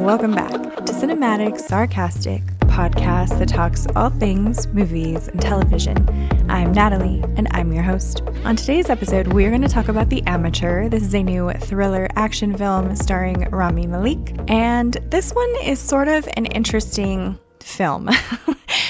welcome back to Cinematic Sarcastic, a podcast that talks all things movies and television. I'm Natalie, and I'm your host. On today's episode, we're going to talk about The Amateur. This is a new thriller action film starring Rami Malek, and this one is sort of an interesting film.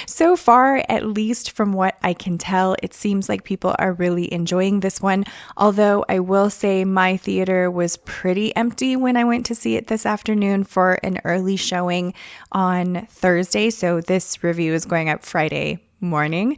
So far, at least from what I can tell, it seems like people are really enjoying this one. Although I will say my theater was pretty empty when I went to see it this afternoon for an early showing on Thursday. So this review is going up Friday morning.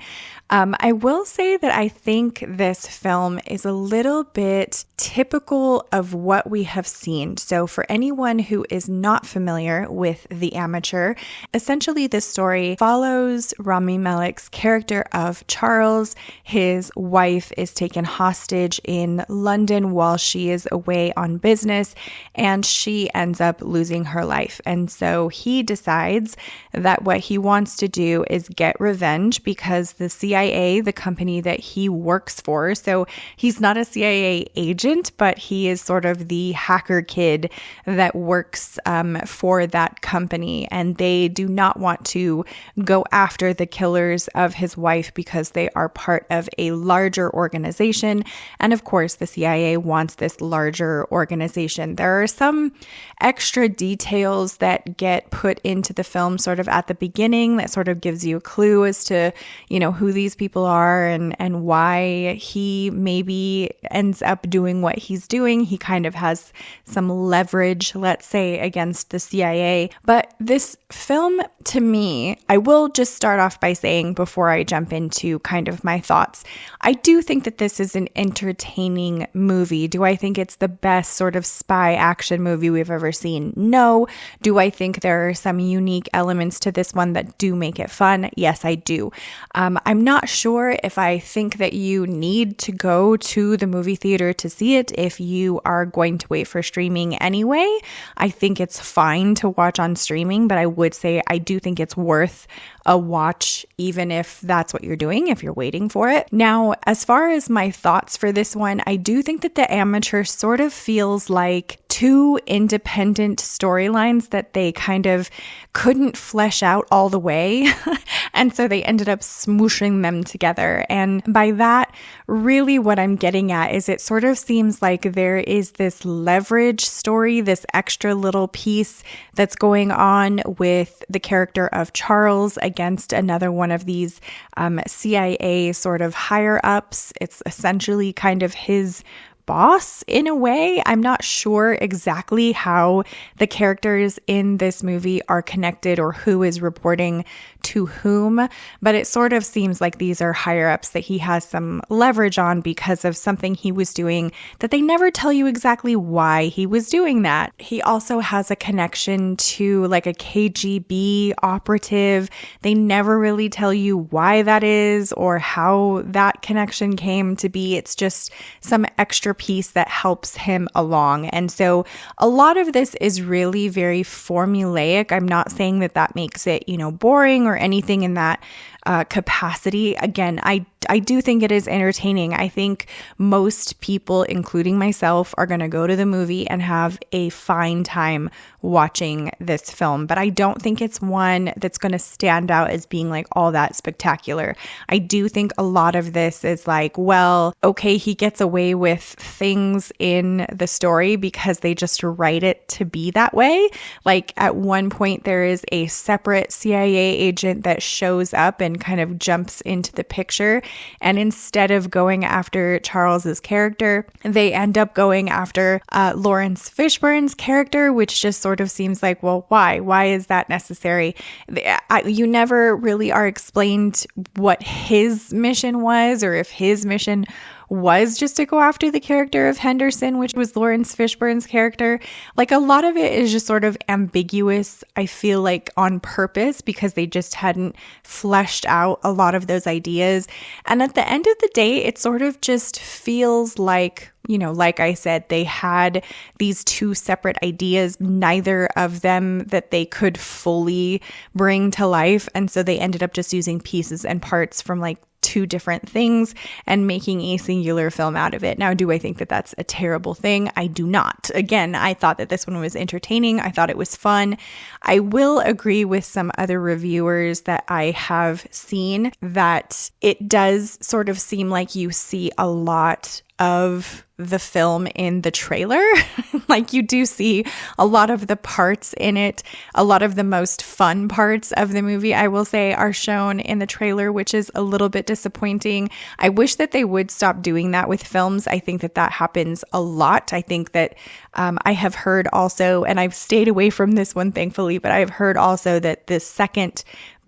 I will say that I think this film is a little bit typical of what we have seen. So for anyone who is not familiar with The Amateur, essentially this story follows Rami Malek's character of Charles. His wife is taken hostage in London while she is away on business, and she ends up losing her life. And so he decides that what he wants to do is get revenge because the CIA, the company that he works for, so he's not a CIA agent, but he is sort of the hacker kid that works for that company, and they do not want to go after the killers of his wife because they are part of a larger organization. And of course, the CIA wants this larger organization. There are some extra details that get put into the film sort of at the beginning that sort of gives you a clue as to, who these people are and why he maybe ends up doing what he's doing. He kind of has some leverage, let's say, against the CIA. But this film, to me, I will just start off by saying before I jump into kind of my thoughts, I do think that this is an entertaining movie. Do I think it's the best sort of spy action movie we've ever seen? No. Do I think there are some unique elements to this one that do make it fun? Yes, I do. I'm not sure if I think that you need to go to the movie theater to see it if you are going to wait for streaming anyway. I think it's fine to watch on streaming, but I would say I do think it's worth a watch, even if that's what you're doing, if you're waiting for it. Now, as far as my thoughts for this one, I do think that The Amateur sort of feels like two independent storylines that they kind of couldn't flesh out all the way. And so they ended up smooshing them together. And by that, really what I'm getting at is it sort of seems like there is this leverage story, this extra little piece that's going on with the character of Charles against another one of these CIA sort of higher ups. It's essentially kind of his boss in a way. I'm not sure exactly how the characters in this movie are connected or who is reporting to whom, but it sort of seems like these are higher ups that he has some leverage on because of something he was doing that they never tell you exactly why he was doing that. He also has a connection to like a KGB operative. They never really tell you why that is or how that connection came to be. It's just some extra piece that helps him along. And so a lot of this is really very formulaic. I'm not saying that that makes it, boring or anything in that capacity. Again, I do think it is entertaining. I think most people, including myself, are going to go to the movie and have a fine time watching this film. But I don't think it's one that's going to stand out as being like all that spectacular. I do think a lot of this is like, well, okay, he gets away with things in the story because they just write it to be that way. Like at one point, there is a separate CIA agent that shows up and kind of jumps into the picture. And instead of going after Charles's character, they end up going after Lawrence Fishburne's character, which just sort of seems like, well, why? Why is that necessary? You never really are explained what his mission was or if his mission was just to go after the character of Henderson, which was Lawrence Fishburne's character. Like a lot of it is just sort of ambiguous, I feel like on purpose, because they just hadn't fleshed out a lot of those ideas. And at the end of the day, it sort of just feels like, like I said, they had these two separate ideas, neither of them that they could fully bring to life. And so they ended up just using pieces and parts from like two different things and making a singular film out of it. Now, do I think that that's a terrible thing? I do not. Again, I thought that this one was entertaining. I thought it was fun. I will agree with some other reviewers that I have seen that it does sort of seem like you see a lot of the film in the trailer. Like you do see a lot of the parts in it. A lot of the most fun parts of the movie, I will say, are shown in the trailer, which is a little bit disappointing. I wish that they would stop doing that with films. I think that that happens a lot. I think that I have heard also, and I've stayed away from this one, thankfully, but I've heard also that the second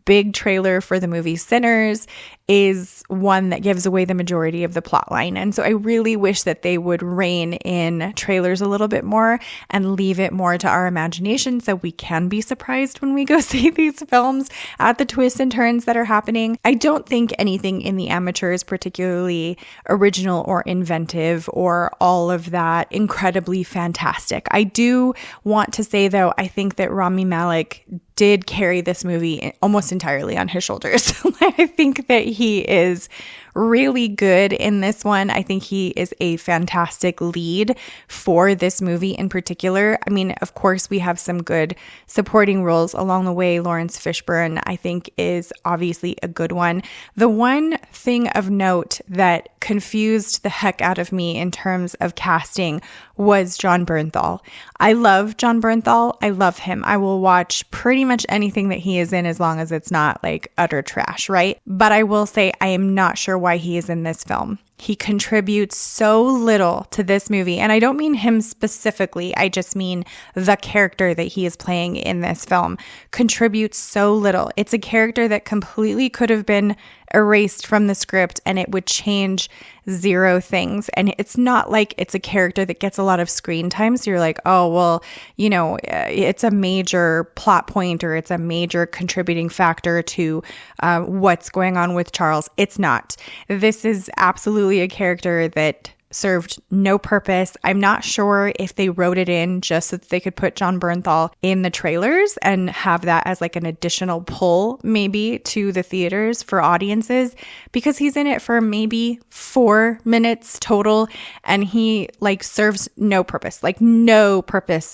big trailer for the movie Sinners is one that gives away the majority of the plot line. And so I really wish that they would rein in trailers a little bit more and leave it more to our imagination so we can be surprised when we go see these films at the twists and turns that are happening. I don't think anything in The Amateur is particularly original or inventive or all of that incredibly fantastic. I do want to say, though, I think that Rami Malek did carry this movie almost entirely on his shoulders. I think that he is really good in this one. I think he is a fantastic lead for this movie in particular. I mean, of course, we have some good supporting roles along the way. Lawrence Fishburne, I think, is obviously a good one. The one thing of note that confused the heck out of me in terms of casting was Jon Bernthal. I love Jon Bernthal. I love him. I will watch pretty much anything that he is in as long as it's not like utter trash, right? But I will say I am not sure why he is in this film. He contributes so little to this movie. And I don't mean him specifically. I just mean the character that he is playing in this film contributes so little. It's a character that completely could have been erased from the script and it would change zero things. And it's not like it's a character that gets a lot of screen time. So you're like, oh, well, you know, it's a major plot point or it's a major contributing factor to what's going on with Charles. It's not. This is absolutely a character that served no purpose. I'm not sure if they wrote it in just so that they could put Jon Bernthal in the trailers and have that as like an additional pull maybe to the theaters for audiences, because he's in it for maybe 4 minutes total and he like serves no purpose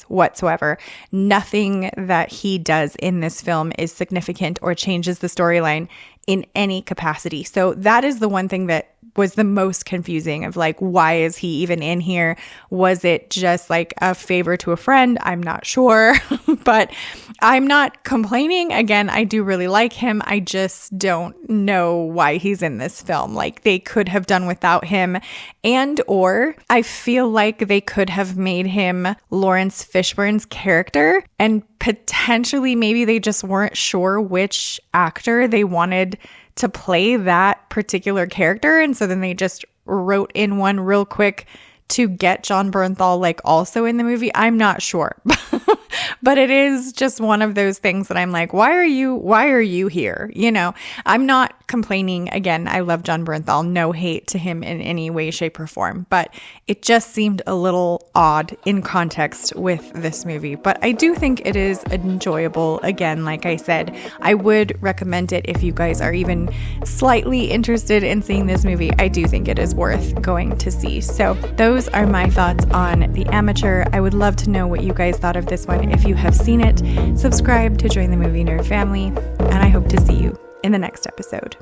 whatsoever. Nothing that he does in this film is significant or changes the storyline in any capacity. So that is the one thing that was the most confusing of like, why is he even in here? Was it just like a favor to a friend? I'm not sure, but I'm not complaining. Again, I do really like him. I just don't know why he's in this film. Like they could have done without him, and or I feel like they could have made him Lawrence Fishburne's character, and potentially maybe they just weren't sure which actor they wanted to play that particular character. And so then they just wrote in one real quick to get Jon Bernthal like also in the movie. I'm not sure. But it is just one of those things that I'm like, why are you here? You know, I'm not complaining. Again, I love Jon Bernthal. No hate to him in any way, shape, or form. But it just seemed a little odd in context with this movie. But I do think it is enjoyable. Again, like I said, I would recommend it if you guys are even slightly interested in seeing this movie. I do think it is worth going to see. So those are my thoughts on The Amateur. I would love to know what you guys thought of this one. If you have seen it, subscribe to join the Movie Nerd family, and I hope to see you in the next episode.